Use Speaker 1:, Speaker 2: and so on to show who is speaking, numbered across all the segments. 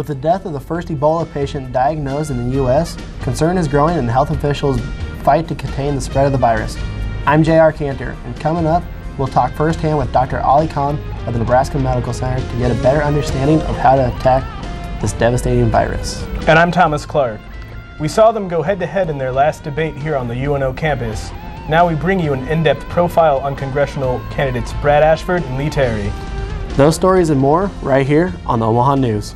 Speaker 1: With the death of the first Ebola patient diagnosed in the U.S., concern is growing and health officials fight to contain the spread of the virus. I'm J.R. Cantor, and coming up, we'll talk firsthand with Dr. Ali Khan of the Nebraska Medical Center to get a better understanding of how to attack this devastating virus.
Speaker 2: And I'm Thomas Clark. We saw them go head-to-head in their last debate here on the UNO campus. Now we bring you an in-depth profile on congressional candidates Brad Ashford and Lee Terry.
Speaker 1: Those stories and more right here on the Omaha News.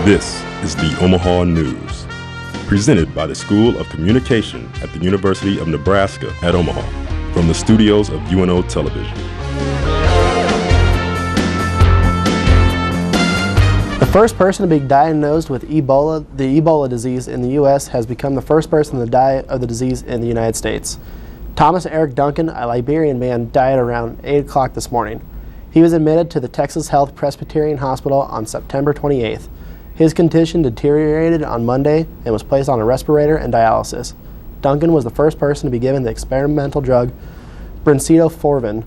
Speaker 3: This is the Omaha News, presented by the School of Communication at the University of Nebraska at Omaha, from the studios of UNO Television.
Speaker 1: The first person to be diagnosed with Ebola, the Ebola disease in the U.S., has become the first person to die of the disease in the United States. Thomas Eric Duncan, a Liberian man, died around 8 o'clock this morning. He was admitted to the Texas Health Presbyterian Hospital on September 28th. His condition deteriorated on Monday and was placed on a respirator and dialysis. Duncan was the first person to be given the experimental drug Brinsetoforvin.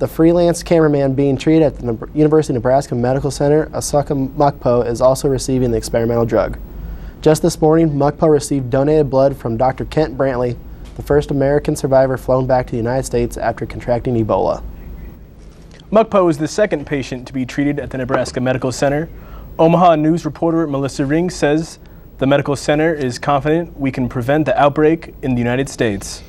Speaker 1: The freelance cameraman being treated at the University of Nebraska Medical Center, Asuka Mukpo, is also receiving the experimental drug. Just this morning, Mukpo received donated blood from Dr. Kent Brantley, the first American survivor flown back to the United States after contracting Ebola.
Speaker 2: Mukpo is the second patient to be treated at the Nebraska Medical Center. Omaha News reporter Melissa Ring says the medical center is confident we can prevent the outbreak in the United States.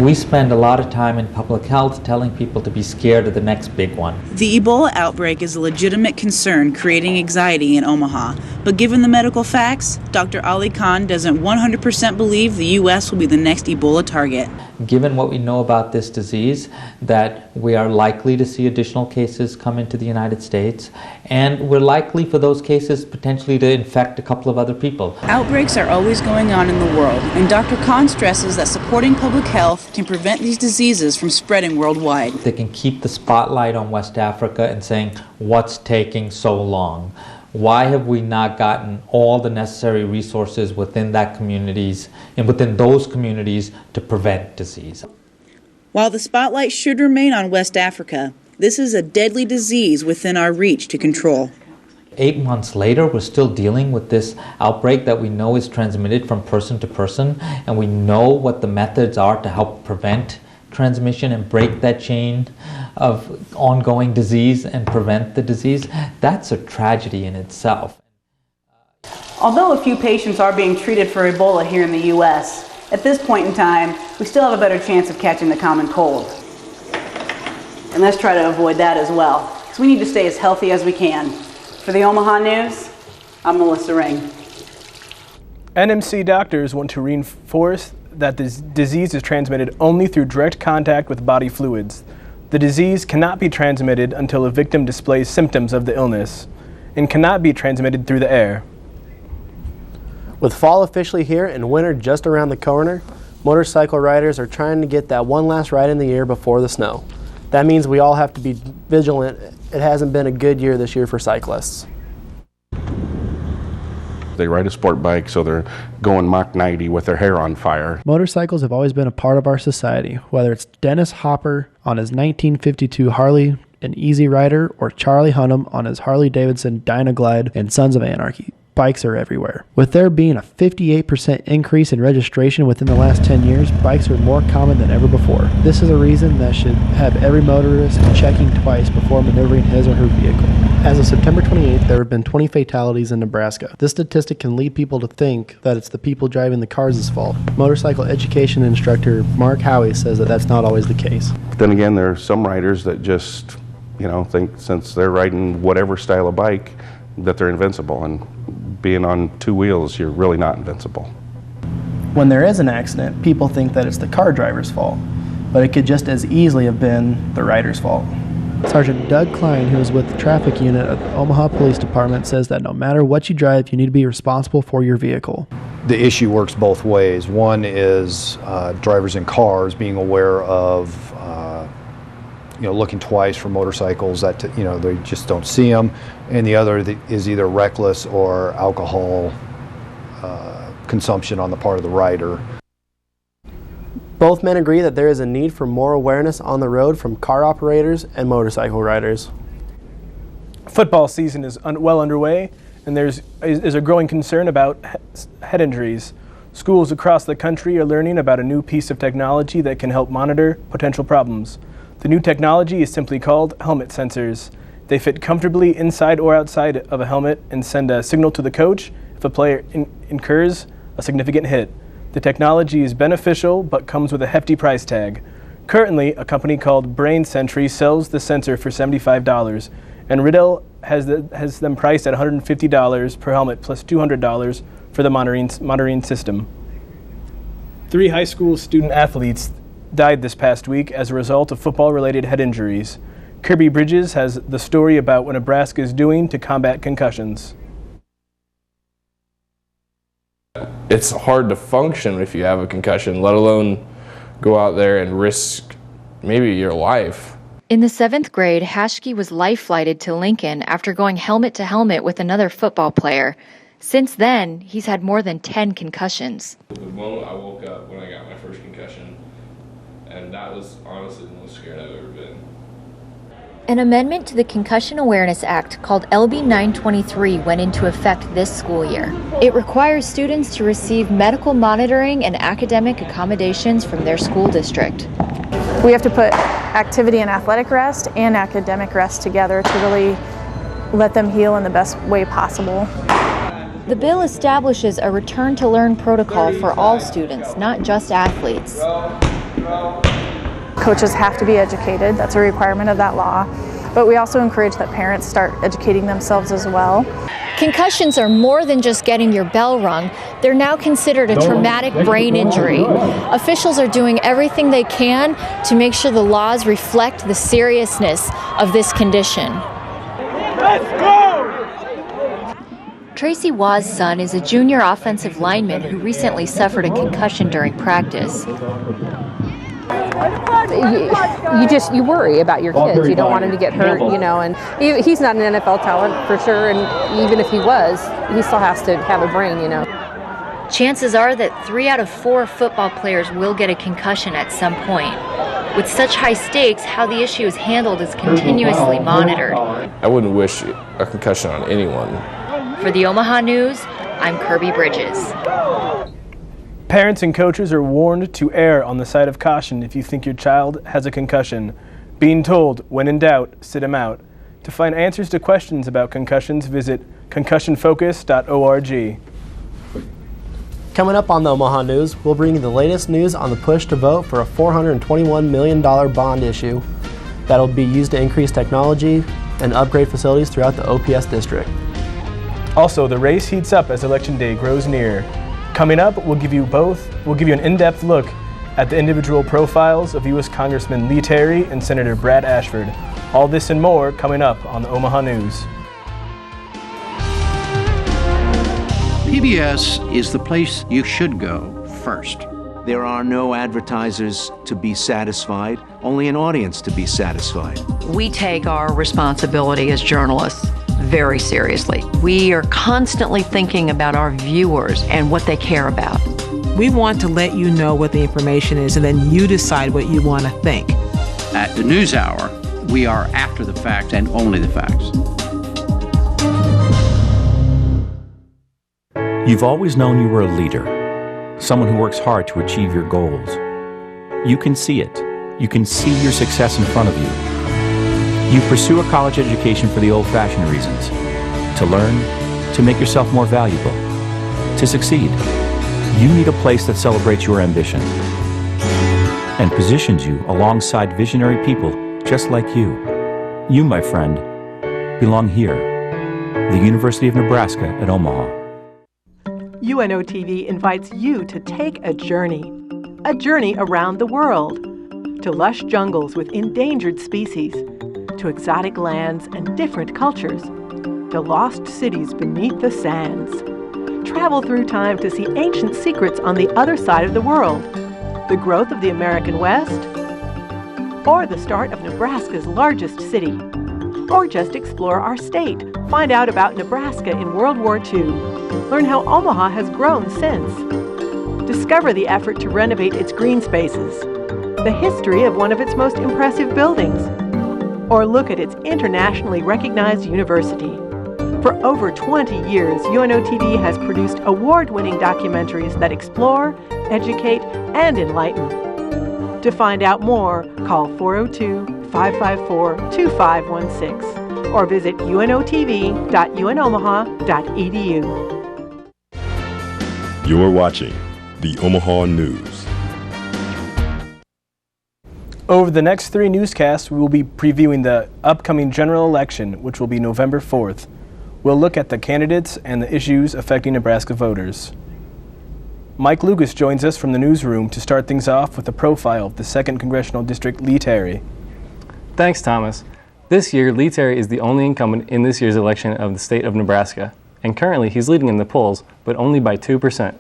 Speaker 4: We spend a lot of time in public health telling people to be scared of the next big one.
Speaker 5: The Ebola outbreak is a legitimate concern, creating anxiety in Omaha. But given the medical facts, Dr. Ali Khan doesn't 100% believe the U.S. will be the next Ebola target.
Speaker 4: Given what we know about this disease, that we are likely to see additional cases come into the United States, and we're likely for those cases potentially to infect a couple of other people.
Speaker 5: Outbreaks are always going on in the world, and Dr. Khan stresses that supporting public health can prevent these diseases from spreading worldwide.
Speaker 4: They can keep the spotlight on West Africa and saying, what's taking so long? Why have we not gotten all the necessary resources within that communities and within those communities to prevent disease?
Speaker 5: While the spotlight should remain on West Africa, this is a deadly disease within our reach to control.
Speaker 4: 8 months later, we're still dealing with this outbreak that we know is transmitted from person to person, and we know what the methods are to help prevent transmission and break that chain of ongoing disease and prevent the disease. That's a tragedy in itself.
Speaker 6: Although a few patients are being treated for Ebola here in the U.S., at this point in time, we still have a better chance of catching the common cold. And let's try to avoid that as well, because we need to stay as healthy as we can. For the Omaha News, I'm Melissa Ring.
Speaker 2: NMC doctors want to reinforce that this disease is transmitted only through direct contact with body fluids. The disease cannot be transmitted until a victim displays symptoms of the illness and cannot be transmitted through the air.
Speaker 1: With fall officially here and winter just around the corner, motorcycle riders are trying to get that one last ride in the year before the snow. That means we all have to be vigilant. It hasn't been a good year this year for cyclists.
Speaker 7: They ride a sport bike, so they're going Mach 90 with their hair on fire.
Speaker 1: Motorcycles have always been a part of our society, whether it's Dennis Hopper on his 1952 Harley and Easy Rider or Charlie Hunnam on his Harley-Davidson Dynaglide and Sons of Anarchy. Bikes are everywhere. With there being a 58% increase in registration within the last 10 years, bikes are more common than ever before. This is a reason that should have every motorist checking twice before maneuvering his or her vehicle. As of September 28th, there have been 20 fatalities in Nebraska. This statistic can lead people to think that it's the people driving the cars' fault. Motorcycle education instructor Mark Howie says that that's not always the case.
Speaker 7: But then again, there are some riders that just, think since they're riding whatever style of bike, that they're invincible. And being on two wheels, you're really not invincible.
Speaker 1: When there is an accident, people think that it's the car driver's fault, but it could just as easily have been the rider's fault. Sergeant Doug Klein, who is with the traffic unit of the Omaha Police Department, says that no matter what you drive, you need to be responsible for your vehicle.
Speaker 8: the issue works both ways. One is drivers in cars being aware of looking twice for motorcycles that they just don't see them, and the other is either reckless or alcohol consumption on the part of the rider.
Speaker 1: Both men agree that there is a need for more awareness on the road from car operators and motorcycle riders.
Speaker 2: Football season is well underway, and there's a growing concern about head injuries. Schools across the country are learning about a new piece of technology that can help monitor potential problems. The new technology is simply called helmet sensors. They fit comfortably inside or outside of a helmet and send a signal to the coach if a player incurs a significant hit. The technology is beneficial but comes with a hefty price tag. Currently, a company called Brain Sentry sells the sensor for $75, and Riddell has them priced at $150 per helmet plus $200 for the monitoring system. 3 high school student athletes died this past week as a result of football-related head injuries. Kirby Bridges has the story about what Nebraska is doing to combat concussions.
Speaker 9: It's hard to function if you have a concussion, let alone go out there and risk maybe your life.
Speaker 10: In the 7th grade, Hashke was life-flighted to Lincoln after going helmet to helmet with another football player. Since then, he's had more than 10 concussions.
Speaker 9: The moment I woke up when I got my first concussion, and that was honestly the most scared I've ever been.
Speaker 10: An amendment to the Concussion Awareness Act called LB 923 went into effect this school year. It requires students to receive medical monitoring and academic accommodations from their school district.
Speaker 11: We have to put activity and athletic rest and academic rest together to really let them heal in the best way possible.
Speaker 10: The bill establishes a return-to-learn protocol for all students, not just athletes.
Speaker 11: Coaches have to be educated. That's a requirement of that law. But we also encourage that parents start educating themselves as well.
Speaker 10: Concussions are more than just getting your bell rung. They're now considered a traumatic brain injury. Officials are doing everything they can to make sure the laws reflect the seriousness of this condition.
Speaker 12: Let's go!
Speaker 10: Tracy Waugh's son is a junior offensive lineman who recently suffered a concussion during practice.
Speaker 13: You worry about your kids. You don't want him to get hurt, and he's not an NFL talent for sure, and even if he was, he still has to have a brain,
Speaker 10: Chances are that 3 out of 4 football players will get a concussion at some point. With such high stakes, how the issue is handled is continuously monitored.
Speaker 9: I wouldn't wish a concussion on anyone.
Speaker 10: For the Omaha News, I'm Kirby Bridges.
Speaker 2: Parents and coaches are warned to err on the side of caution if you think your child has a concussion. Being told, when in doubt, sit him out. To find answers to questions about concussions, visit concussionfocus.org.
Speaker 1: Coming up on the Omaha News, we'll bring you the latest news on the push to vote for a $421 million bond issue that'll be used to increase technology and upgrade facilities throughout the OPS district.
Speaker 2: Also, the race heats up as Election Day grows near. Coming up, we'll give you an in-depth look at the individual profiles of U.S. Congressman Lee Terry and Senator Brad Ashford. All this and more coming up on the Omaha News.
Speaker 14: PBS is the place you should go first.
Speaker 15: There are no advertisers to be satisfied, only an audience to be satisfied.
Speaker 16: We take our responsibility as journalists very seriously. We are constantly thinking about our viewers and what they care about.
Speaker 17: We want to let you know what the information is, and then you decide what you want to think.
Speaker 14: At the News Hour, we are after the facts and only the facts.
Speaker 18: You've always known you were a leader, someone who works hard to achieve your goals. You can see it. You can see your success in front of you. You pursue a college education for the old-fashioned reasons, to learn, to make yourself more valuable, to succeed. You need a place that celebrates your ambition and positions you alongside visionary people just like you. You, my friend, belong here, the University of Nebraska at Omaha.
Speaker 19: UNO-TV invites you to take a journey around the world, to lush jungles with endangered species, to exotic lands and different cultures, to lost cities beneath the sands. travel through time to see ancient secrets on the other side of the world, the growth of the American West, or the start of Nebraska's largest city. Or just explore our state. Find out about Nebraska in World War II. Learn how Omaha has grown since. Discover the effort to renovate its green spaces, the history of one of its most impressive buildings, or look at its internationally recognized university. For over 20 years, UNO-TV has produced award-winning documentaries that explore, educate, and enlighten. To find out more, call 402-554-2516 or visit unotv.unomaha.edu.
Speaker 3: You're watching the Omaha News.
Speaker 2: Over the next 3 newscasts, we will be previewing the upcoming general election, which will be November 4th. We'll look at the candidates and the issues affecting Nebraska voters. Mike Lucas joins us from the newsroom to start things off with a profile of the 2nd Congressional District, Lee Terry.
Speaker 20: Thanks, Thomas. This year, Lee Terry is the only incumbent in this year's election of the state of Nebraska, and currently he's leading in the polls, but only by 2%.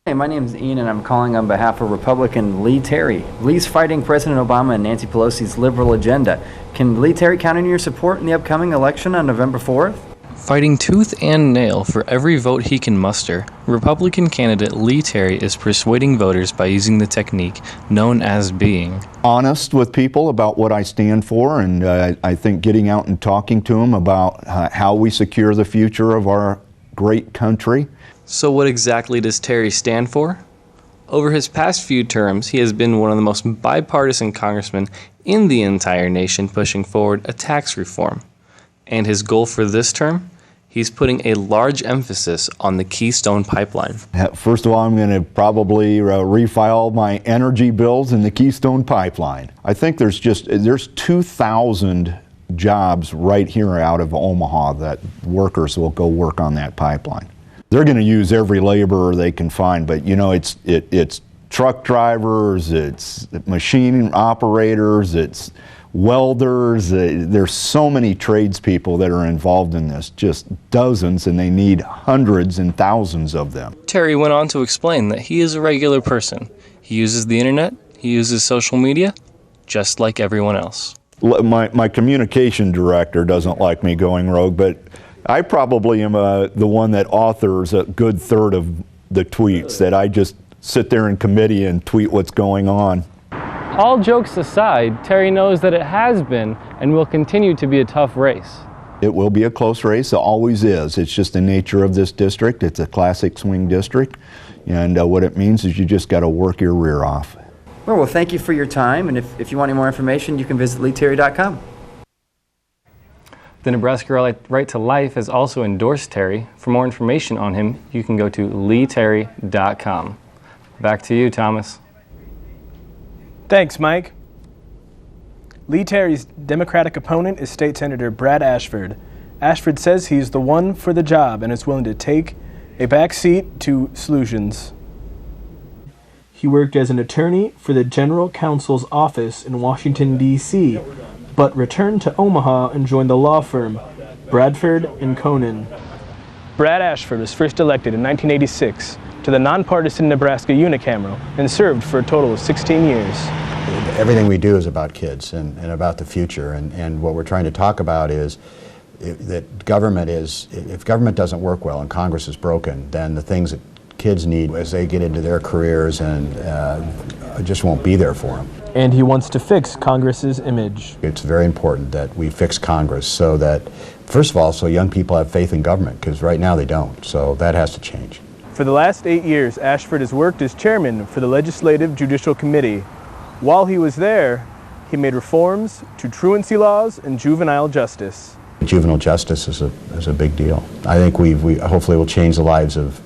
Speaker 21: Hey, my name is Ian, and I'm calling on behalf of Republican Lee Terry. Lee's fighting President Obama and Nancy Pelosi's liberal agenda. Can Lee Terry count on your support in the upcoming election on November 4th?
Speaker 20: Fighting tooth and nail for every vote he can muster, Republican candidate Lee Terry is persuading voters by using the technique known as being
Speaker 22: honest with people about what I stand for, and I think getting out and talking to them about how we secure the future of our great country.
Speaker 20: So what exactly does Terry stand for? Over his past few terms, he has been one of the most bipartisan congressmen in the entire nation pushing forward a tax reform. And his goal for this term? He's putting a large emphasis on the Keystone Pipeline.
Speaker 22: First of all, I'm going to probably refile my energy bills in the Keystone Pipeline. I think there's 2,000 jobs right here out of Omaha that workers will go work on that pipeline. They're going to use every laborer they can find, but you know, it's truck drivers, it's machine operators, it's welders. There's so many tradespeople that are involved in this, just dozens, and they need hundreds and thousands of them.
Speaker 20: Terry went on to explain that he is a regular person. He uses the internet, he uses social media, just like everyone else.
Speaker 22: My communication director doesn't like me going rogue, but I probably am the one that authors a good third of the tweets, that I just sit there in committee and tweet what's going on.
Speaker 20: All jokes aside, Terry knows that it has been and will continue to be a tough race.
Speaker 22: It will be a close race. It always is. It's just the nature of this district. It's a classic swing district. And what it means is you just got to work your rear off.
Speaker 21: Well, thank you for your time. And if you want any more information, you can visit leeterry.com.
Speaker 20: The Nebraska Right to Life has also endorsed Terry. For more information on him, you can go to leeterry.com. Back to you, Thomas.
Speaker 2: Thanks, Mike. Lee Terry's Democratic opponent is State Senator Brad Ashford. Ashford says he's the one for the job and is willing to take a back seat to solutions. He worked as an attorney for the General Counsel's office in Washington, D.C., but returned to Omaha and joined the law firm Bradford & Conan. Brad Ashford was first elected in 1986 to the nonpartisan Nebraska unicameral and served for a total of 16 years.
Speaker 23: Everything we do is about kids and about the future, and what we're trying to talk about is that government is, if government doesn't work well and Congress is broken, then the things that kids need as they get into their careers and just won't be there for them.
Speaker 2: And he wants to fix Congress's image.
Speaker 23: It's very important that we fix Congress so that, first of all, so young people have faith in government, because right now they don't, so that has to change.
Speaker 2: For the last 8 years, Ashford has worked as chairman for the Legislative Judicial Committee. While he was there, he made reforms to truancy laws and juvenile justice.
Speaker 23: Juvenile justice is a big deal. I think we hopefully will change the lives of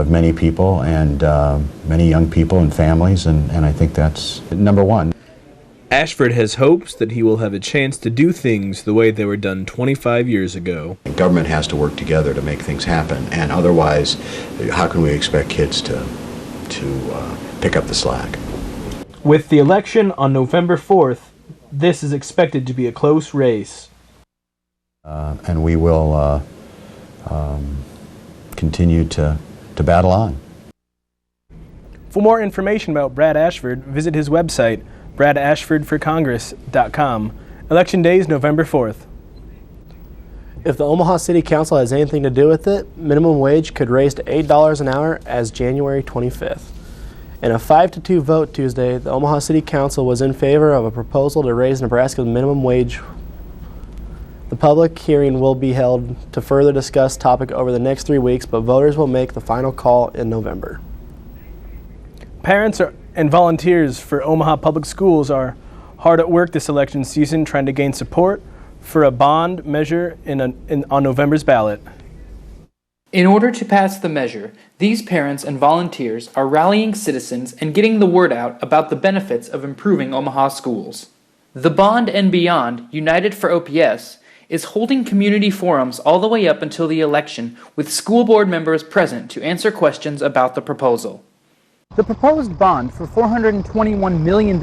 Speaker 23: many people and many young people and families, and I think that's number one.
Speaker 2: Ashford has hopes that he will have a chance to do things the way they were done 25 years ago.
Speaker 23: Government has to work together to make things happen, and otherwise, how can we expect kids to pick up the slack?
Speaker 2: With the election on November 4th, this is expected to be a close race.
Speaker 23: And we will continue to battle on.
Speaker 2: For more information about Brad Ashford, visit his website, bradashfordforcongress.com. Election Day is November 4th.
Speaker 1: If the Omaha City Council has anything to do with it, minimum wage could raise to $8 an hour as January 25th. In a 5-2 vote Tuesday, the Omaha City Council was in favor of a proposal to raise Nebraska's minimum wage. The public hearing will be held to further discuss the topic over the next 3 weeks, but voters will make the final call in November.
Speaker 2: Parents and volunteers for Omaha Public Schools are hard at work this election season trying to gain support for a bond measure on November's ballot.
Speaker 4: In order to pass the measure, these parents and volunteers are rallying citizens and getting the word out about the benefits of improving Omaha schools. The Bond and Beyond, United for OPS, is holding community forums all the way up until the election with school board members present to answer questions about the proposal.
Speaker 5: The proposed bond for $421 million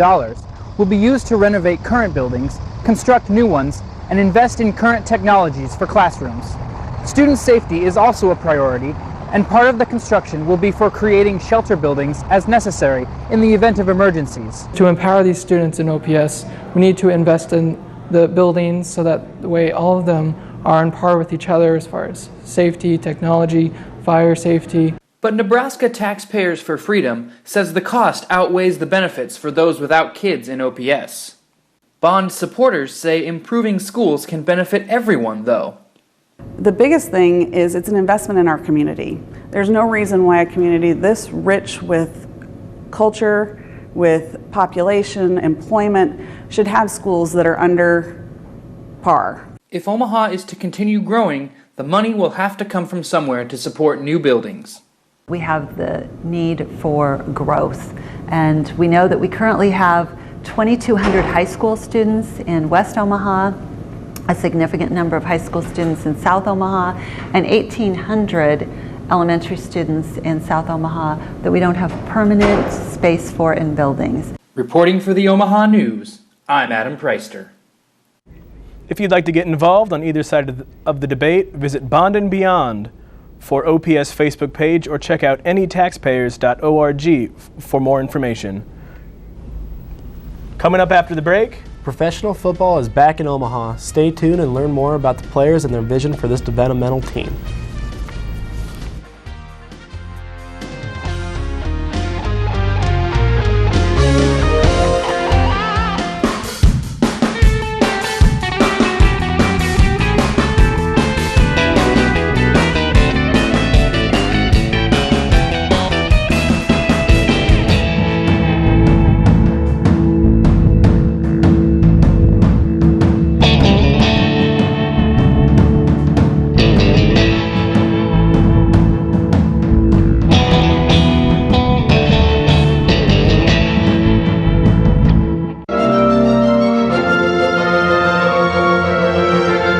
Speaker 5: will be used to renovate current buildings, construct new ones, and invest in current technologies for classrooms. Student safety is also a priority, and part of the construction will be for creating shelter buildings as necessary in the event of emergencies.
Speaker 6: To empower these students in OPS, we need to invest in the buildings so that the way all of them are on par with each other as far as safety, technology, fire safety.
Speaker 4: But Nebraska Taxpayers for Freedom says the cost outweighs the benefits for those without kids in OPS. Bond supporters say improving schools can benefit everyone, though.
Speaker 24: The biggest thing is it's an investment in our community. There's no reason why a community this rich with culture, with population, employment, should have schools that are under par.
Speaker 4: If Omaha is to continue growing, the money will have to come from somewhere to support new buildings.
Speaker 25: We have the need for growth, and we know that we currently have 2,200 high school students in West Omaha, a significant number of high school students in South Omaha, and 1,800 elementary students in South Omaha that we don't have permanent space for in buildings.
Speaker 4: Reporting for the Omaha News, I'm Adam Preister.
Speaker 2: If you'd like to get involved on either side of the debate, visit Bond and Beyond for OPS Facebook page or check out anytaxpayers.org for more information. Coming up after the break,
Speaker 1: professional football is back in Omaha. Stay tuned and learn more about the players and their vision for this developmental team.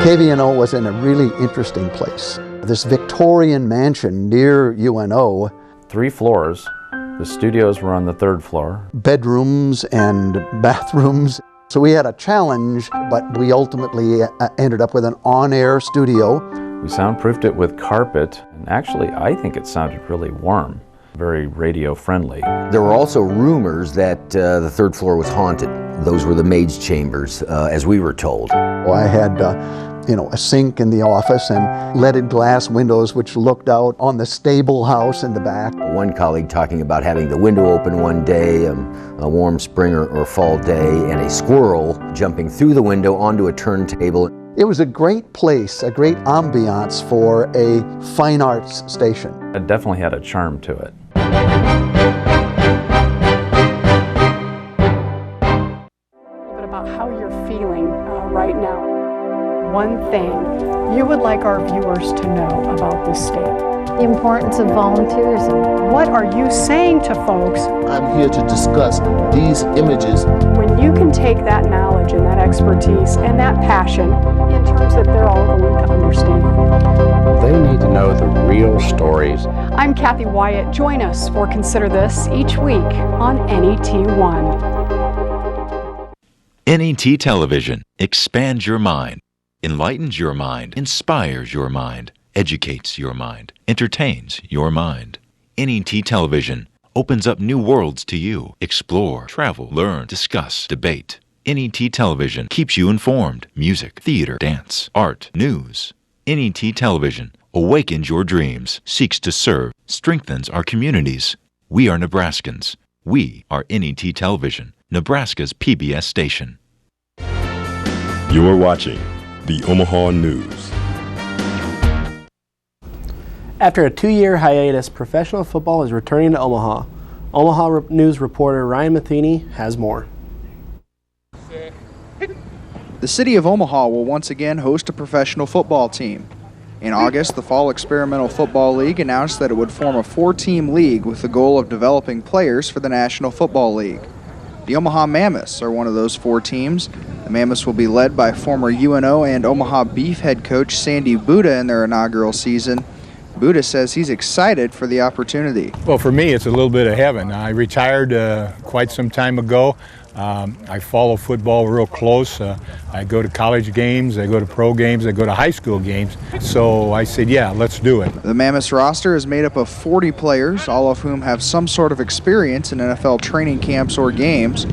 Speaker 26: KVNO was in a really interesting place. This Victorian mansion near UNO.
Speaker 27: 3 floors. The studios were on the 3rd floor.
Speaker 26: Bedrooms and bathrooms. So we had a challenge, but we ultimately ended up with an on-air studio.
Speaker 27: We soundproofed it with carpet, and actually I think it sounded really warm, very radio friendly.
Speaker 28: There were also rumors that the 3rd floor was haunted. Those were the maid's chambers, as we were told.
Speaker 26: Well, I had a sink in the office and leaded glass windows which looked out on the stable house in the back.
Speaker 28: One colleague talking about having the window open one day, a warm spring or fall day, and a squirrel jumping through the window onto a turntable.
Speaker 26: It was a great place, a great ambiance for a fine arts station.
Speaker 27: It definitely had a charm to it.
Speaker 29: But about how you're feeling right now. One thing you would like our viewers to know about this state.
Speaker 10: The importance of volunteerism.
Speaker 29: What are you saying to folks?
Speaker 30: I'm here to discuss these images.
Speaker 29: When you can take that knowledge and that expertise and that passion in terms that they're all going to understand.
Speaker 31: They need to know the real stories.
Speaker 29: I'm Kathy Wyatt. Join us for Consider This each week on NET1.
Speaker 32: NET Television expands your mind, enlightens your mind, inspires your mind.
Speaker 7: educates your mind, entertains your mind. NET Television opens up new worlds to you. Explore, travel, learn, discuss, debate. NET Television keeps you informed. Music, theater, dance, art, news. NET Television awakens your dreams, seeks to serve, strengthens our communities. We are Nebraskans. We are NET Television, Nebraska's PBS station.
Speaker 3: You're watching the Omaha News.
Speaker 1: After a 2-year hiatus, professional football is returning to Omaha. Omaha News reporter Ryan Matheny has more.
Speaker 8: The city of Omaha will once again host a professional football team. In August, the Fall Experimental Football League announced that it would form a 4-team league with the goal of developing players for the National Football League. The Omaha Mammoths are one of those 4 teams. The Mammoths will be led by former UNO and Omaha Beef head coach Sandy Buddha in their inaugural season. Buddha says he's excited for the opportunity.
Speaker 9: Well, for me, it's a little bit of heaven. I retired quite some time ago. I follow football real close. I go to college games, I go to pro games, I go to high school games. So I said, yeah, let's do it.
Speaker 8: The Mammoths roster is made up of 40 players, all of whom have some sort of experience in NFL training camps or games.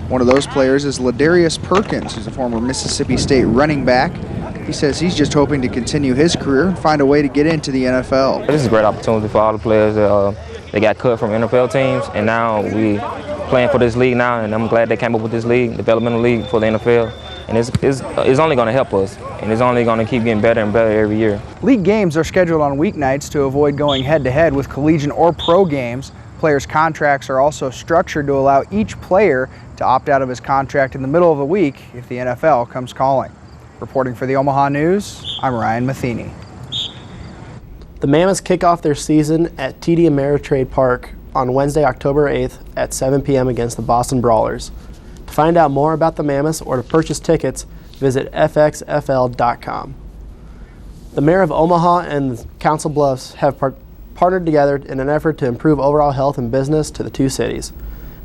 Speaker 8: One of those players is Ladarius Perkins, who's a former Mississippi State running back. He says he's just hoping to continue his career and find a way to get into the NFL.
Speaker 11: This is a great opportunity for all the players that got cut from NFL teams, and now we playing for this league now, and I'm glad they came up with this league, developmental league for the NFL, and it's only going to help us, and it's only going to keep getting better and better every year.
Speaker 8: League games are scheduled on weeknights to avoid going head-to-head with collegiate or pro games. Players' contracts are also structured to allow each player to opt out of his contract in the middle of the week if the NFL comes calling. Reporting for the Omaha News, I'm Ryan Matheny.
Speaker 1: The Mammoths kick off their season at TD Ameritrade Park on Wednesday, October 8th at 7 p.m. against the Boston Brawlers. To find out more about the Mammoths or to purchase tickets, visit fxfl.com. The Mayor of Omaha and Council Bluffs have partnered together in an effort to improve overall health and business to the two cities.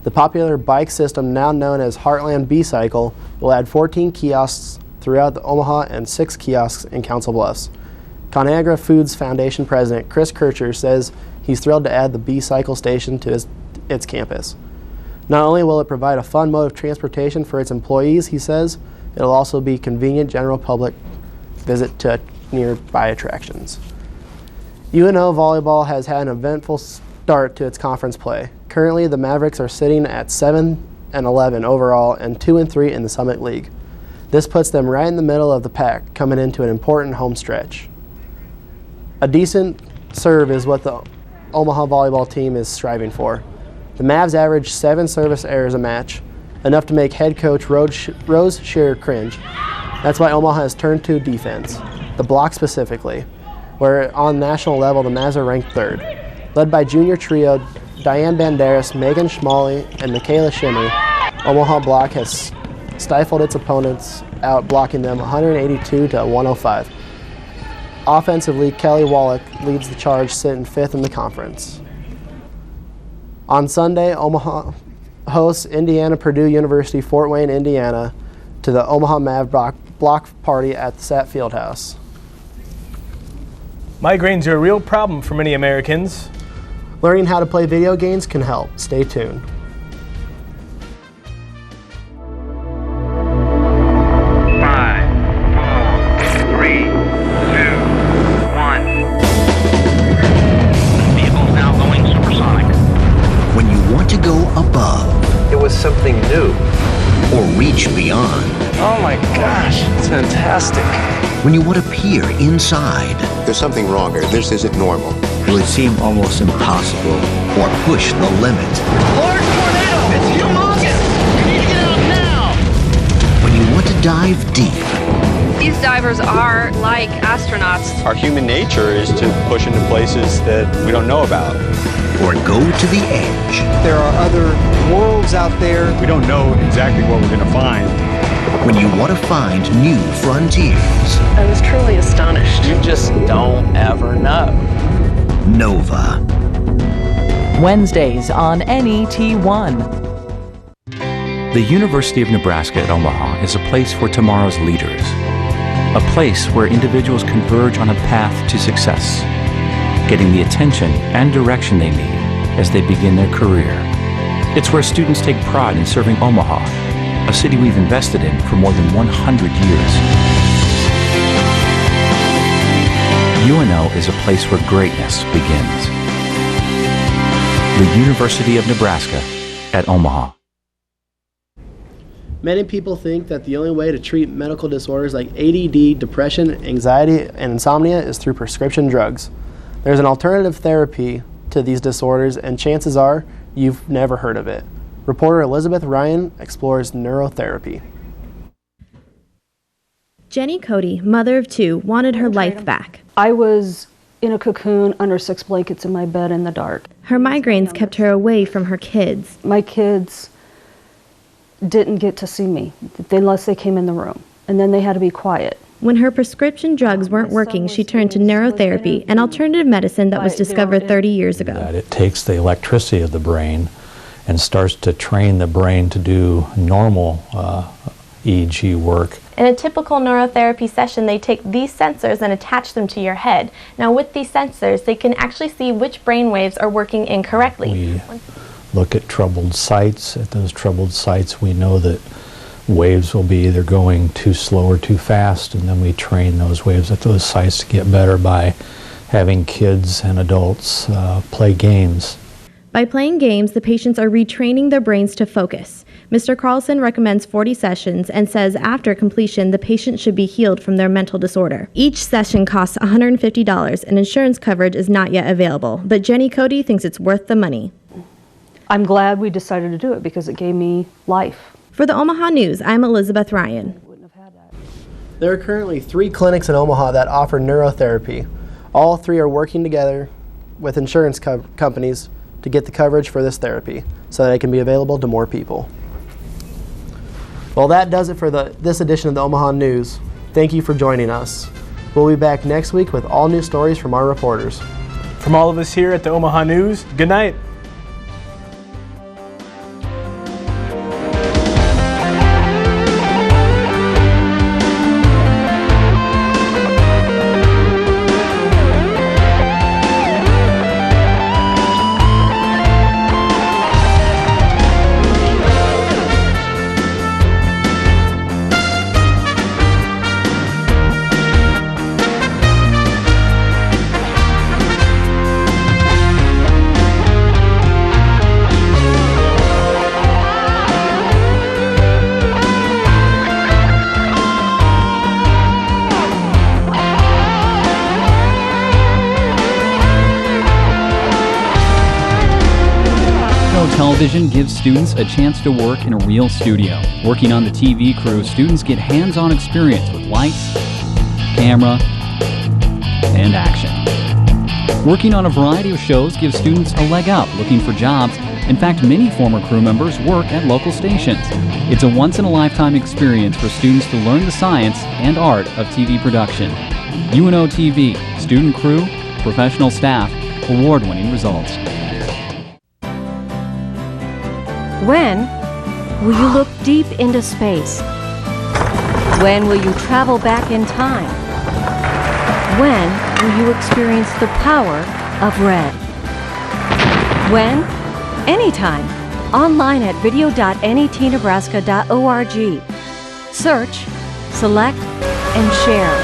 Speaker 1: The popular bike system, now known as Heartland B-Cycle, will add 14 kiosks throughout the Omaha and 6 kiosks in Council Bluffs. ConAgra Foods Foundation President Chris Kircher says he's thrilled to add the B-Cycle station to its campus. Not only will it provide a fun mode of transportation for its employees, he says, it'll also be convenient general public visit to nearby attractions. UNO volleyball has had an eventful start to its conference play. Currently, the Mavericks are sitting at 7-11 overall and 2-3 in the Summit League. This puts them right in the middle of the pack, coming into an important home stretch. A decent serve is what the Omaha volleyball team is striving for. The Mavs average 7 service errors a match, enough to make head coach Rose Shearer cringe. That's why Omaha has turned to defense, the block specifically, where on national level the Mavs are ranked 3rd. Led by junior trio Diane Banderas, Megan Schmalley, and Michaela Shimmer, Omaha block has stifled its opponents out, blocking them 182 to 105. Offensively, Kelly Wallach leads the charge, sitting 5th in the conference. On Sunday, Omaha hosts Indiana-Purdue University, Fort Wayne, Indiana, to the Omaha Mav block party at the Satt Fieldhouse.
Speaker 2: Migraines are a real problem for many Americans.
Speaker 1: Learning how to play video games can help. Stay tuned.
Speaker 12: Something new or reach beyond.
Speaker 13: Oh my gosh, it's fantastic.
Speaker 12: When you want to peer inside,
Speaker 14: there's something wrong here. This isn't normal.
Speaker 12: It would seem almost impossible or push the limit.
Speaker 13: Large tornado! It's humongous! We need to get out now!
Speaker 12: When you want to dive deep.
Speaker 15: These divers are like astronauts.
Speaker 16: Our human nature is to push into places that we don't know about.
Speaker 12: Or go to the edge.
Speaker 8: There are other worlds out there.
Speaker 16: We don't know exactly what we're going to find.
Speaker 12: When you want to find new frontiers.
Speaker 15: I was truly astonished.
Speaker 16: You just don't ever know.
Speaker 12: Nova.
Speaker 17: Wednesdays on NET1.
Speaker 18: The University of Nebraska at Omaha is a place for tomorrow's leaders.
Speaker 4: a place where individuals converge on a path to success, getting the attention and direction they need as they begin their career. It's where students take pride in serving Omaha, a city we've invested in for more than 100 years. UNO is a place where greatness begins. The University of Nebraska at Omaha.
Speaker 1: Many people think that the only way to treat medical disorders like ADD, depression, anxiety, and insomnia is through prescription drugs. There's an alternative therapy to these disorders, and chances are you've never heard of it. Reporter Elizabeth Ryan explores neurotherapy.
Speaker 5: Jenny Cody, mother of two, wanted her life back.
Speaker 29: I was in a cocoon under 6 blankets in my bed in the dark.
Speaker 5: Her migraines kept her away from her kids.
Speaker 29: My kids didn't get to see me unless they came in the room, and then they had to be quiet.
Speaker 5: When her prescription drugs weren't working, she turned to neurotherapy, an alternative medicine that was discovered 30 years ago.
Speaker 31: That it takes the electricity of the brain and starts to train the brain to do normal EEG work.
Speaker 6: In a typical neurotherapy session, they take these sensors and attach them to your head. Now with these sensors, they can actually see which brain waves are working incorrectly.
Speaker 31: We look at troubled sites. At those troubled sites, we know that waves will be either going too slow or too fast, and then we train those waves at those sites to get better by having kids and adults play games.
Speaker 5: By playing games, the patients are retraining their brains to focus. Mr. Carlson recommends 40 sessions and says after completion, the patient should be healed from their mental disorder. Each session costs $150 and insurance coverage is not yet available, but Jenny Cody thinks it's worth the money.
Speaker 29: I'm glad we decided to do it because it gave me life.
Speaker 5: For the Omaha News, I'm Elizabeth Ryan.
Speaker 1: There are currently 3 clinics in Omaha that offer neurotherapy. All 3 are working together with insurance companies to get the coverage for this therapy so that it can be available to more people. Well, that does it for this edition of the Omaha News. Thank you for joining us. We'll be back next week with all new stories from our reporters.
Speaker 2: From all of us here at the Omaha News, good night.
Speaker 18: Television gives students a chance to work in a real studio. Working on the TV crew, students get hands-on experience with lights, camera, and action. Working on a variety of shows gives students a leg up looking for jobs. In fact, many former crew members work at local stations. It's a once-in-a-lifetime experience for students to learn the science and art of TV production. UNO TV, student crew, professional staff, award-winning results.
Speaker 19: When will you look deep into space? When will you travel back in time? When will you experience the power of red? When? Anytime. Online at video.netnebraska.org. Search, select, and share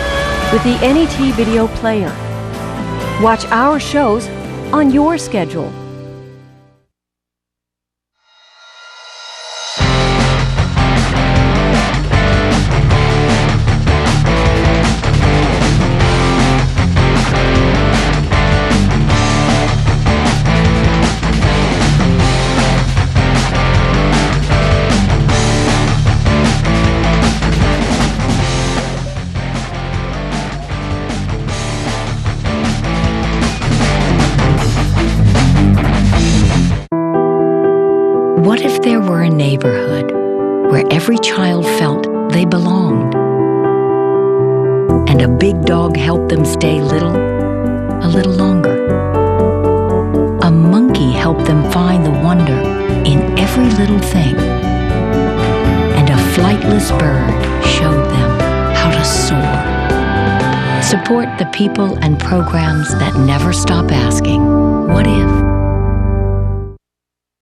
Speaker 19: with the NET Video Player. Watch our shows on your schedule.
Speaker 20: What if there were a neighborhood where every child felt they belonged? And a big dog helped them stay little a little longer. A monkey helped them find the wonder in every little thing. And a flightless bird showed them how to soar. Support the people and programs that never stop asking, what if?